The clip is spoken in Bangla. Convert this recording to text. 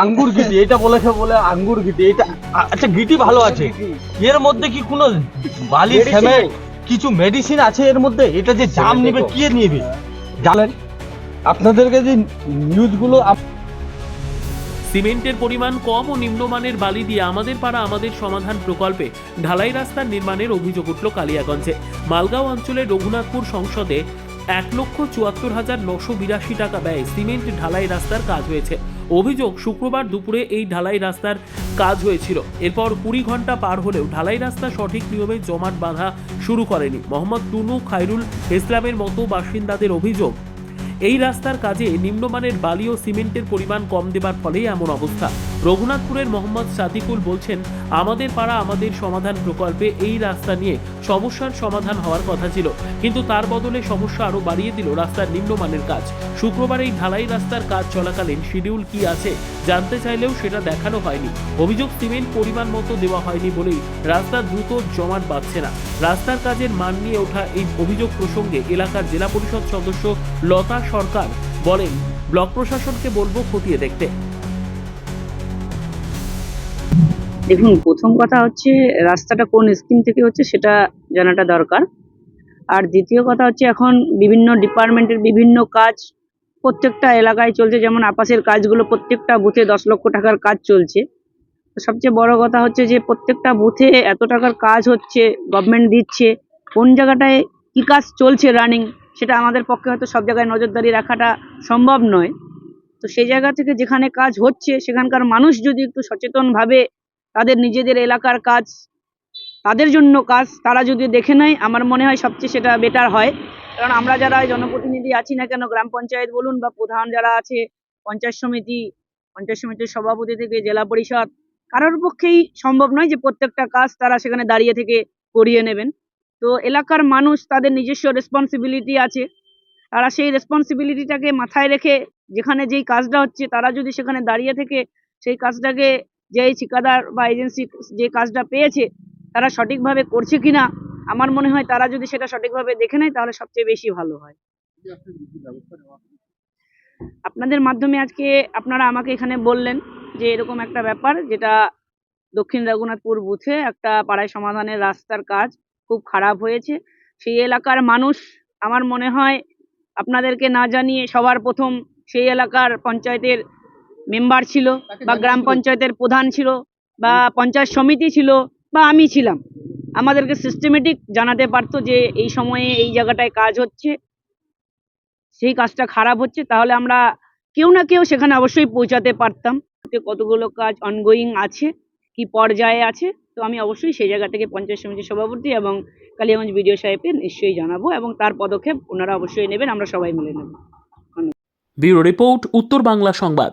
আঙ্গুর গিটি এটা বলেছে বলে আঙ্গুর গিটি এটা আচ্ছা গিটি ভালো আছে, এর মধ্যে কি কোনো বালি সিমেন্ট কিছু মেডিসিন আছে এর মধ্যে? এটা যে জাম নেবে কি নেবে জানেন? আপনাদেরকে যে নিউজগুলো সিমেন্টের পরিমাণ কম ও নিম্নমানের বালি দিয়ে আমাদের পাড়া আমাদের সমাধান প্রকল্পে ঢালাই রাস্তার নির্মাণের অভিযোগ উঠল কালিয়াগঞ্জে। মালগাঁও অঞ্চলের রঘুনাথপুর সংসদে ১,৭৪,৯৮২ টাকা ব্যয়ে সিমেন্ট ঢালাই রাস্তার কাজ হয়েছে। অভিযোগ, শুক্রবার দুপুরে এই ঢালাই রাস্তার কাজ হয়েছিল। এরপর ২০ ঘন্টা পার হলেও ঢালাই রাস্তা সঠিক নিয়মে জমাট বাঁধা শুরু করেনি। মোহাম্মদ টুনু, খায়রুল ইসলামের মতো বাসিন্দাদের অভিযোগ, এই রাস্তার কাজে নিম্নমানের বালি ও সিমেন্টের পরিমাণ কম দেবার ফলেই এমন অবস্থা। রঘুনাথপুরের মোহাম্মদ সাদিকুল বলছেন, আমাদের পাড়া আমাদের সমাধান প্রকল্পে এই রাস্তা নিয়ে সমস্যার সমাধান হওয়ার কথা ছিল, কিন্তু তার বদলে সমস্যা আরও বাড়িয়ে দিল রাস্তার নিম্নমানের কাজ। শুক্রবার এই ঢালাই রাস্তার কাজ চলাকালীন শিডিউল কি আছে জানতে চাইলেও সেটা দেখানো হয়নি। অভিযোগ, সিমেন্ট পরিমাণ মতো দেওয়া হয়নি বলেই রাস্তা দ্রুত জমাট বাঁধছে না। রাস্তার কাজের মান নিয়ে ওঠা এই অভিযোগ প্রসঙ্গে এলাকার জেলা পরিষদ সদস্য লতা সরকার বলেন, ব্লক প্রশাসনকে বলবো খতিয়ে দেখতে। দেখুন, প্রথম কথা হচ্ছে রাস্তাটা কোন স্কিম থেকে হচ্ছে সেটা জানাটা দরকার। আর দ্বিতীয় কথা হচ্ছে এখন বিভিন্ন ডিপার্টমেন্টের বিভিন্ন কাজ প্রত্যেকটা এলাকায় চলছে, যেমন আপাসের কাজগুলো প্রত্যেকটা বুথে 10 লক্ষ টাকার কাজ চলছে। তো সবচেয়ে বড় কথা হচ্ছে যে প্রত্যেকটা বুথে এত টাকার কাজ হচ্ছে, গভর্নমেন্ট দিচ্ছে, কোন জায়গাটায় কি কাজ চলছে রানিং সেটা আমাদের পক্ষে হয়তো সব জায়গায় নজরদারি রাখাটা সম্ভব নয়। তো সেই জায়গা থেকে যেখানে কাজ হচ্ছে সেখানকার মানুষ যদি একটু সচেতনভাবে তাদের নিজেদের এলাকার কাজ, তাদের জন্য কাজ তারা যদি দেখে নেয়, আমার মনে হয় সবচেয়ে সেটা বেটার হয়। কারণ আমরা যারা জনপ্রতিনিধি আছি না কেন, গ্রাম পঞ্চায়েত বলুন বা প্রধান যারা আছে, পঞ্চায়েত সমিতির সভাপতি থেকে জেলা পরিষদ, কারোর পক্ষেই সম্ভব নয় যে প্রত্যেকটা কাজ তারা সেখানে দাঁড়িয়ে থেকে করিয়ে নেবেন। তো এলাকার মানুষ তাদের নিজস্ব রেসপন্সিবিলিটি আছে, তারা সেই রেসপন্সিবিলিটিটাকে মাথায় রেখে যেখানে যেই কাজটা হচ্ছে তারা যদি সেখানে দাঁড়িয়ে থেকে সেই কাজটাকে, যেই ঠিকাদার বা এজেন্সি যে কাজটা পেয়েছে তারা সঠিকভাবে করছে কিনা, আমার মনে হয় তারা যদি সেটা সঠিকভাবে দেখে নেয় তাহলে সবচেয়ে বেশি ভালো হয়। আপনাদের মাধ্যমে আজকে আপনারা আমাকে এখানে বললেন যে এরকম একটা ব্যাপার, যেটা দক্ষিণ রঘুনাথপুর বুথে একটা পাড়ায় সমাধানের রাস্তার কাজ খুব খারাপ হয়েছে। সেই এলাকার মানুষ, আমার মনে হয় আপনাদেরকে না জানিয়ে সবার প্রথম সেই এলাকার পঞ্চায়েতের মেম্বার ছিল বা গ্রাম পঞ্চায়েতের প্রধান ছিল বা পঞ্চায়েত সমিতি ছিল বা আমি ছিলাম, আমাদেরকে সিস্টেমেটিক জানাতে পারতো যে এই সময়ে এই জায়গাটায় কাজ হচ্ছে, সেই কাজটা খারাপ হচ্ছে, তাহলে আমরা কেউ না কেউ সেখানে অবশ্যই পৌঁছাতে পারতাম। কতগুলো কাজ অনগোয়িং আছে, কি পর্যায়ে আছে, তো আমি অবশ্যই সেই জায়গা থেকে পঞ্চায়েত সমিতির সভাপতি এবং কালিয়াগঞ্জ বিডিও সাহেবকে নিশ্চয়ই জানাবো এবং তার পদক্ষেপ ওনারা অবশ্যই নেবেন, আমরা সবাই মিলে নেব। ব্যুরো রিপোর্ট, উত্তর বাংলা সংবাদ।